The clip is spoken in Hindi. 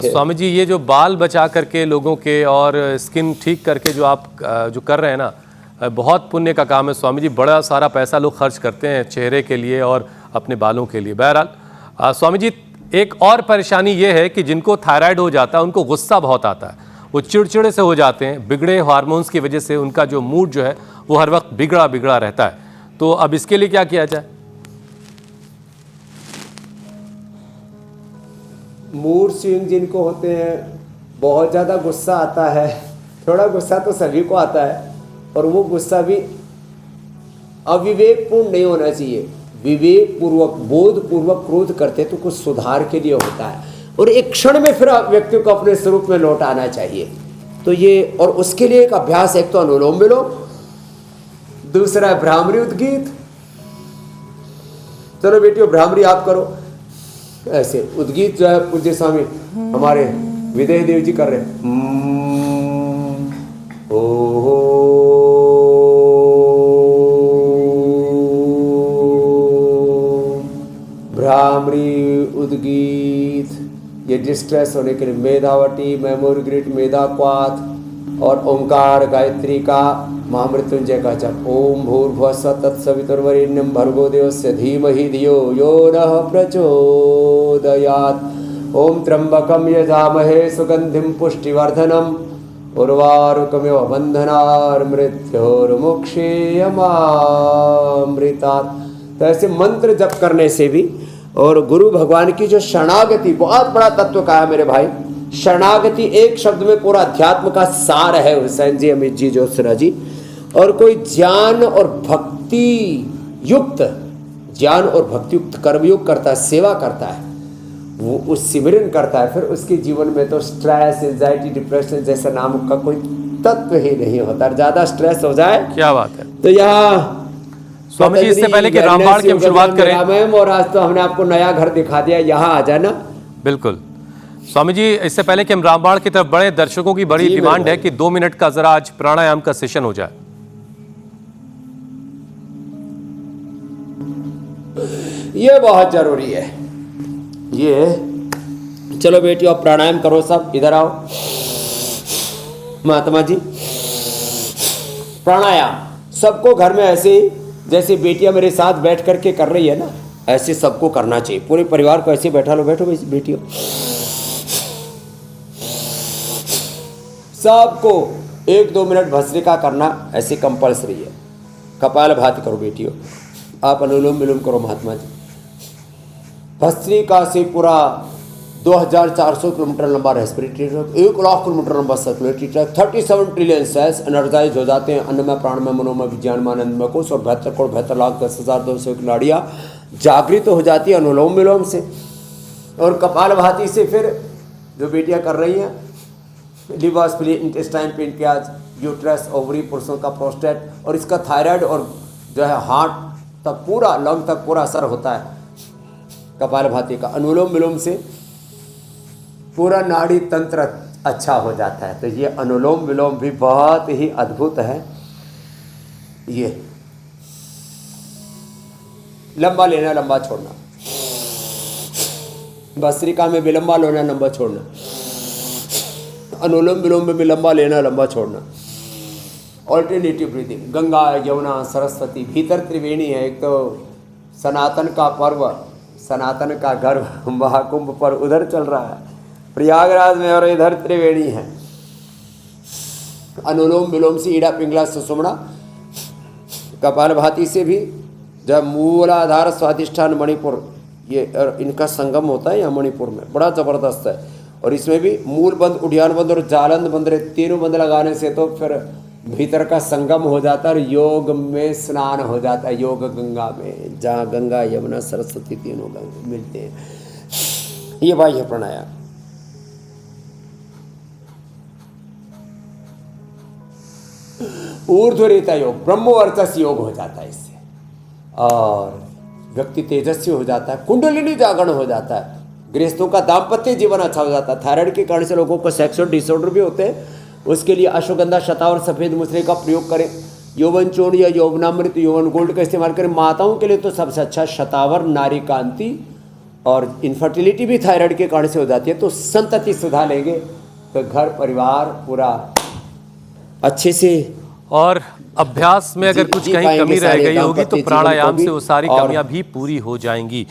स्वामी जी, ये जो बाल बचा करके लोगों के और स्किन ठीक करके जो आप जो कर रहे हैं ना, बहुत पुण्य का काम है स्वामी जी। बड़ा सारा पैसा लोग खर्च करते हैं चेहरे के लिए और अपने बालों के लिए। बहरहाल स्वामी जी, एक और परेशानी ये है कि जिनको थायराइड हो जाता है उनको गुस्सा बहुत आता है, वो चिड़चिड़े से हो जाते हैं। बिगड़े हार्मोन्स की वजह से उनका जो मूड जो है वो हर वक्त बिगड़ा बिगड़ा रहता है। तो अब इसके लिए क्या किया जाए? मूड स्विंग जिनको होते हैं, बहुत ज़्यादा गुस्सा आता है, थोड़ा गुस्सा तो सभी को आता है, और वो गुस्सा भी अविवेकपूर्ण नहीं होना चाहिए। विवेक पूर्वक, बोध पूर्वक क्रोध करते तो कुछ सुधार के लिए होता है, और एक क्षण में फिर व्यक्ति को अपने स्वरूप में लौट आना चाहिए। तो ये, और उसके लिए एक अभ्यास, एक तो अनुलोम विलोम, दूसरा है भ्रामरी उद्गीत। चलो बेटियों, भ्रामरी आप करो। ऐसे उद्गीत जो है पूज्य स्वामी हमारे विदेह देव जी कर रहे हैं। ओ भ्रामरी उद्गीत, ये डिस्ट्रेस होने के लिए मेधावटी, मेमोरी ग्रिड, मेधा क्वाथ, और ओंकार गायत्री का महामृत्युंजय का जप। ओम भूर्भुवस्सुः तत्सवितुर्वरेण्यं भर्गो देवस्य धीमहि धियो यो नः प्रचोदयात्। ओम त्र्यंबकं यजामहे सुगंधिं पुष्टिवर्धनम् उर्वारुकमिव बन्धनात् मृत्योर्मुक्षीयमामृतात्। तो ऐसे मंत्र जप करने से भी, और गुरु भगवान की जो शरणागति, बहुत बड़ा तत्व कहा है मेरे भाई। शरणागति एक शब्द में पूरा अध्यात्म का सार है हुसैन जी, अमित जी, ज्योत्सना जी। और कोई ज्ञान और भक्ति युक्त, ज्ञान और भक्ति युक्त कर्मयोग करता है, सेवा करता है, वो उस सिमरन करता है, फिर उसके जीवन में तो स्ट्रेस, एंजाइटी, डिप्रेशन जैसा नाम का कोई तत्व ही नहीं होता। ज्यादा स्ट्रेस हो जाए, क्या बात है। तो यहाँ स्वामी जी, इससे पहले कि रामबाण की हम शुरुआत करें, और आज तो हमने आपको नया घर दिखा दिया, यहाँ आ जाना। बिल्कुल स्वामी जी, इससे पहले कि हम रामबाण की तरफ बढ़े, दर्शकों की बड़ी डिमांड है कि 2 मिनट का जरा आज प्राणायाम का सेशन हो जाए। ये बहुत जरूरी है। ये चलो बेटियों, आप प्राणायाम करो, सब इधर आओ। महात्मा जी, प्राणायाम सबको घर में ऐसे ही, जैसे बेटियां मेरे साथ बैठ करके कर रही है ना, ऐसे सबको करना चाहिए। पूरे परिवार को ऐसे बैठा लो, बैठो बेटियों, सबको 1-2 मिनट भस्त्रिका करना ऐसे कंपल्सरी है। कपालभाति करो बेटियों, आप अनुलोम विलोम करो महात्मा जी। भस्त्रिका से पूरा 2400 किलोमीटर लंबा रेस्पिरेटरी ट्रैक, 1 लाख किलोमीटर लंबा circulatory track, 37 trillion cells energise हो जाते हैं, अन्नमय, प्राणमय, मनोमय, विज्ञानमय, आनंदमय कोश, और 72 करोड़ 72 लाख 10,200 की नाड़ियाँ जागृत हो जाती है अनुलोम विलोम से। और कपालभाति से फिर जो बेटियाँ कर रही हैं, liver, spleen, intestine, pancreas, uterus, ovary, पुरुषों का प्रोस्टेट, और इसका थायराइड और जो है हार्ट तक, पूरा लंग तक पूरा असर होता है कपालभाति का। अनुलोम विलोम से पूरा नाड़ी तंत्र अच्छा हो जाता है। तो ये अनुलोम विलोम भी बहुत ही अद्भुत है। ये लंबा लेना, लंबा छोड़ना, भस्त्रिका में भी लंबा लेना, लंबा छोड़ना, अनुलोम विलोम में भी लंबा लेना, लंबा छोड़ना। ऑल्टरनेटिव ब्रीदिंग, गंगा, यमुना, सरस्वती, भीतर त्रिवेणी है। एक तो सनातन का पर्व, सनातन का गर्व महाकुंभ पर उधर चल रहा है प्रयागराज में, और इधर त्रिवेणी है। अनुलोम विलोम से ईड़ा, पिंगला, सुषुम्ना, कपालभाति से भी जब मूलाधार, स्वाधिष्ठान, मणिपुर, ये और इनका संगम होता है यहाँ मणिपुर में, बड़ा जबरदस्त है। और इसमें भी मूल बंद, उड्डयन बंद और जालंध बंद, तीनों बंद लगाने से तो फिर भीतर का संगम हो जाता है और योग में स्नान हो जाता है, योग गंगा में, जहाँ गंगा, यमुना, सरस्वती तीनों मिलते हैं। ये बाह्य प्राणायाम। ऊर्ध्वरेता योग, ब्रह्मवर्चस योग हो जाता है इससे, और व्यक्ति तेजस्वी हो जाता है, कुंडलिनी जागरण हो जाता है, गृहस्थों का दाम्पत्य जीवन अच्छा हो जाता है। थायराइड के कारण से लोगों को सेक्सुअल डिसऑर्डर भी होते हैं, उसके लिए अश्वगंधा, शतावर, सफ़ेद मुसरे का प्रयोग करें। यौवन चूर्ण या यौवनामृत, यौवन गोल्ड का इस्तेमाल करें। माताओं के लिए तो सबसे अच्छा शतावर, नारी कांति और इनफर्टिलिटी भी थायराइड के कारण से हो जाती है। तो संतति सुधार लेंगे तो घर परिवार पूरा अच्छे से और अभ्यास में अगर कुछ जी कहीं पाएंगे कमी रह सारे गई होगी दाम्पत्य तो जीवन को प्राणायाम भी। से वो सारी और कमियां भी पूरी हो जाएंगी।